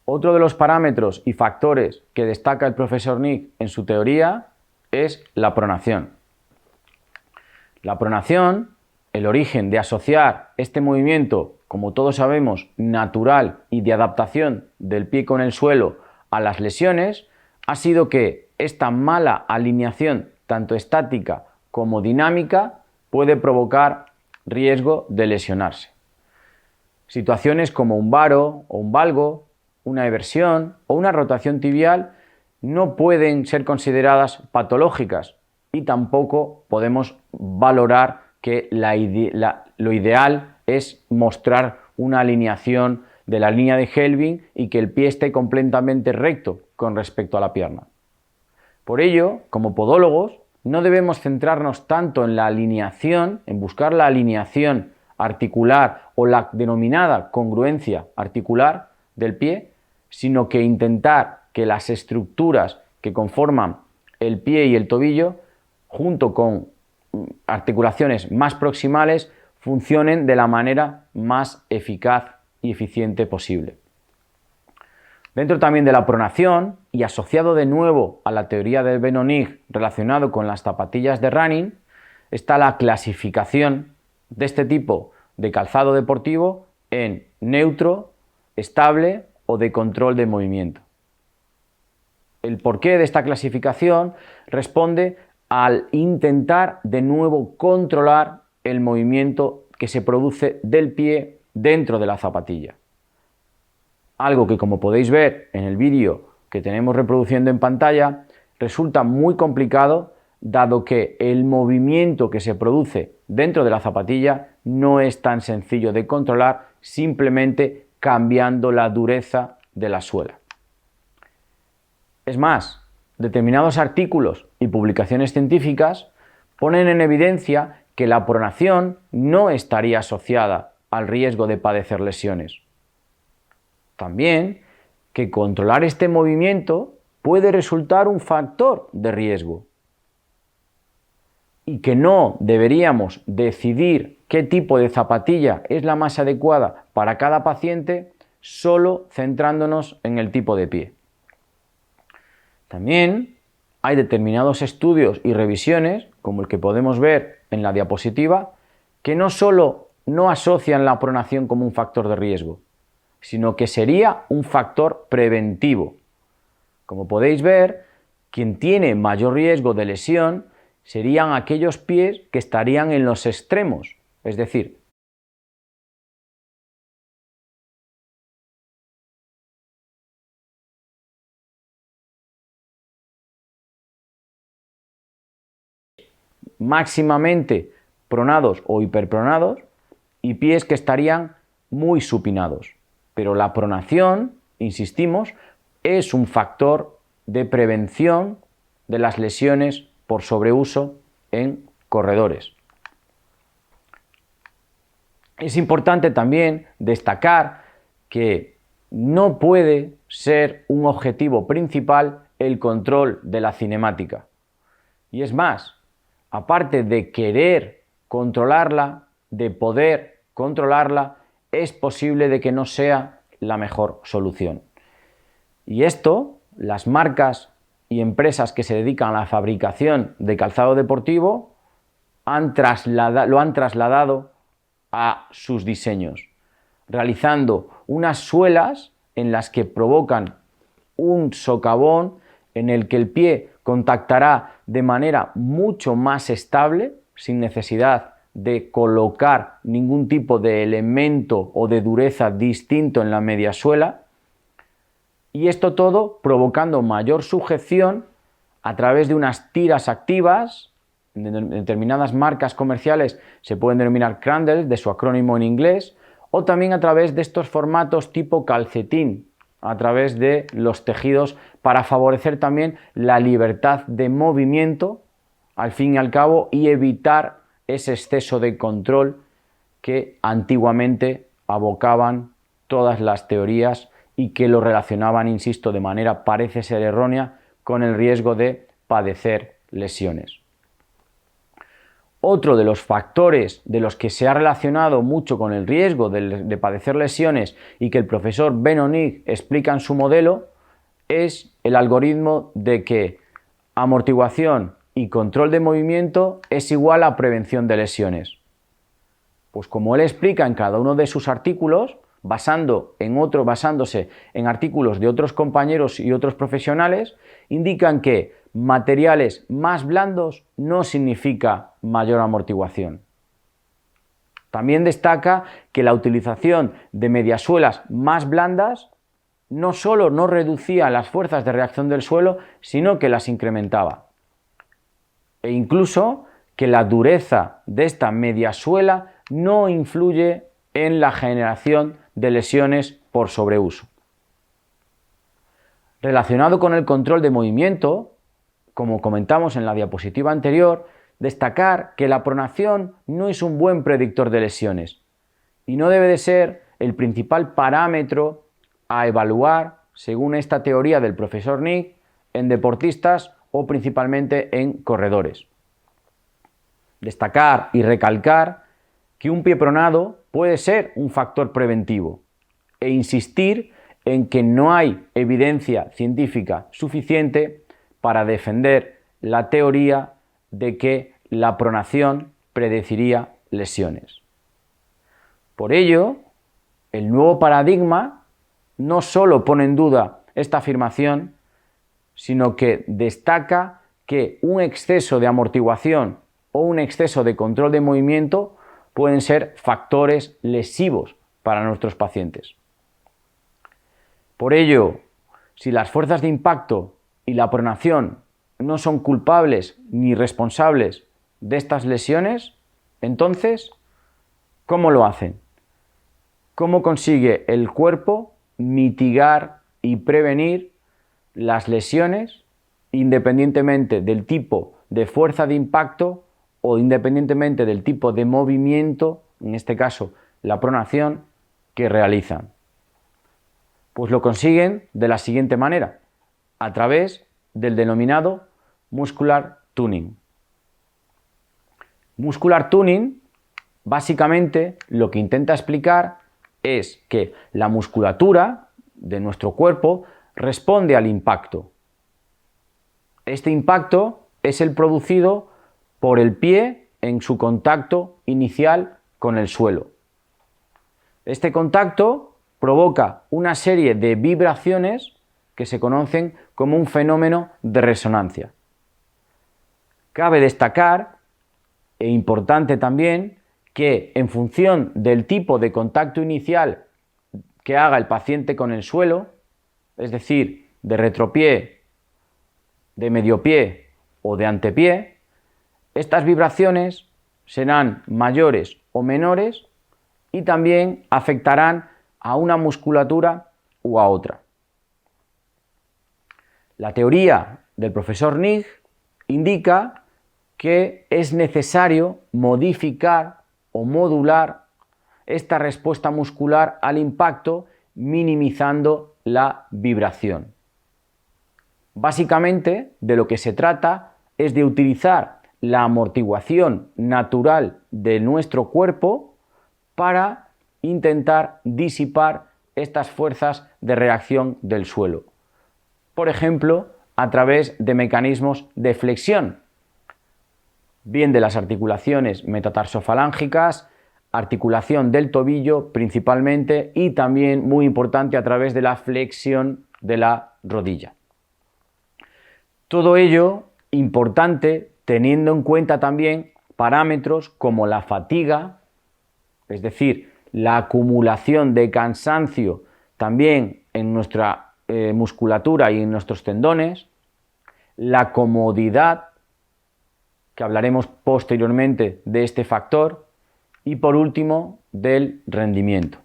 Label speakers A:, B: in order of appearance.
A: Otro de los parámetros y factores que destaca el profesor Nick en su teoría es la pronación. La pronación, el origen de asociar este movimiento, como todos sabemos, natural y de adaptación del pie con el suelo a las lesiones, ha sido que esta mala alineación, tanto estática como dinámica, puede provocar riesgo de lesionarse. Situaciones como un varo o un valgo, una eversión o una rotación tibial no pueden ser consideradas patológicas y tampoco podemos valorar que lo ideal es mostrar una alineación de la línea de Helbing y que el pie esté completamente recto con respecto a la pierna. Por ello, como podólogos, no debemos centrarnos tanto en la alineación, en buscar la alineación articular o la denominada congruencia articular del pie, sino que intentar que las estructuras que conforman el pie y el tobillo, junto con articulaciones más proximales, funcionen de la manera más eficaz y eficiente posible. Dentro también de la pronación, y asociado de nuevo a la teoría de Benno-Nigg relacionado con las zapatillas de running, está la clasificación de este tipo de calzado deportivo en neutro, estable o de control de movimiento. El porqué de esta clasificación responde al intentar de nuevo controlar el movimiento que se produce del pie dentro de la zapatilla. Algo que, como podéis ver en el vídeo que tenemos reproduciendo en pantalla, resulta muy complicado dado que el movimiento que se produce dentro de la zapatilla no es tan sencillo de controlar simplemente cambiando la dureza de la suela. Es más, determinados artículos y publicaciones científicas ponen en evidencia que la pronación no estaría asociada al riesgo de padecer lesiones. También que controlar este movimiento puede resultar un factor de riesgo y que no deberíamos decidir qué tipo de zapatilla es la más adecuada para cada paciente solo centrándonos en el tipo de pie. También hay determinados estudios y revisiones, como el que podemos ver en la diapositiva, que no solo no asocian la pronación como un factor de riesgo, sino que sería un factor preventivo. Como podéis ver, quien tiene mayor riesgo de lesión serían aquellos pies que estarían en los extremos, es decir, máximamente pronados o hiperpronados y pies que estarían muy supinados. Pero la pronación, insistimos, es un factor de prevención de las lesiones por sobreuso en corredores. Es importante también destacar que no puede ser un objetivo principal el control de la cinemática. Y es más, aparte de querer controlarla, de poder controlarla, es posible de que no sea la mejor solución. Y esto, las marcas y empresas que se dedican a la fabricación de calzado deportivo lo han trasladado a sus diseños, realizando unas suelas en las que provocan un socavón en el que el pie contactará de manera mucho más estable, sin necesidad de colocar ningún tipo de elemento o de dureza distinto en la mediasuela, y esto todo provocando mayor sujeción a través de unas tiras activas. En determinadas marcas comerciales se pueden denominar Crandall, de su acrónimo en inglés, o también a través de estos formatos tipo calcetín, a través de los tejidos para favorecer también la libertad de movimiento, al fin y al cabo, y evitar ese exceso de control que antiguamente abocaban todas las teorías y que lo relacionaban, insisto, de manera parece ser errónea con el riesgo de padecer lesiones. Otro de los factores de los que se ha relacionado mucho con el riesgo de padecer lesiones y que el profesor Benionig explica en su modelo es el algoritmo de que amortiguación y control de movimiento es igual a prevención de lesiones. Pues como él explica en cada uno de sus artículos, basándose en artículos de otros compañeros y otros profesionales, indican que materiales más blandos no significa mayor amortiguación. También destaca que la utilización de mediasuelas más blandas no solo no reducía las fuerzas de reacción del suelo, sino que las incrementaba. E incluso que la dureza de esta mediasuela no influye en la generación de lesiones por sobreuso. Relacionado con el control de movimiento, como comentamos en la diapositiva anterior, destacar que la pronación no es un buen predictor de lesiones y no debe de ser el principal parámetro a evaluar, según esta teoría del profesor Nick, en deportistas o principalmente en corredores. Destacar y recalcar que un pie pronado puede ser un factor preventivo e insistir en que no hay evidencia científica suficiente para defender la teoría de que la pronación predeciría lesiones. Por ello, el nuevo paradigma no solo pone en duda esta afirmación, sino que destaca que un exceso de amortiguación o un exceso de control de movimiento pueden ser factores lesivos para nuestros pacientes. Por ello, si las fuerzas de impacto y la pronación no son culpables ni responsables de estas lesiones, entonces, ¿cómo lo hacen? ¿Cómo consigue el cuerpo mitigar y prevenir las lesiones independientemente del tipo de fuerza de impacto o independientemente del tipo de movimiento, en este caso la pronación, que realizan? Pues lo consiguen de la siguiente manera, a través del denominado muscular tuning. Muscular tuning, básicamente, lo que intenta explicar es que la musculatura de nuestro cuerpo responde al impacto. Este impacto es el producido por el pie en su contacto inicial con el suelo. Este contacto provoca una serie de vibraciones que se conocen como un fenómeno de resonancia. Cabe destacar, e importante también, que en función del tipo de contacto inicial que haga el paciente con el suelo, es decir, de retropié, de mediopié o de antepié, estas vibraciones serán mayores o menores y también afectarán a una musculatura u a otra. La teoría del profesor Nigg indica que es necesario modificar o modular esta respuesta muscular al impacto, minimizando la vibración. Básicamente, de lo que se trata es de utilizar la amortiguación natural de nuestro cuerpo para intentar disipar estas fuerzas de reacción del suelo. Por ejemplo, a través de mecanismos de flexión, bien de las articulaciones metatarsofalángicas, articulación del tobillo principalmente y también, muy importante, a través de la flexión de la rodilla. Todo ello importante teniendo en cuenta también parámetros como la fatiga, es decir, la acumulación de cansancio también en nuestra musculatura y en nuestros tendones, la comodidad, que hablaremos posteriormente de este factor, y por último, del rendimiento.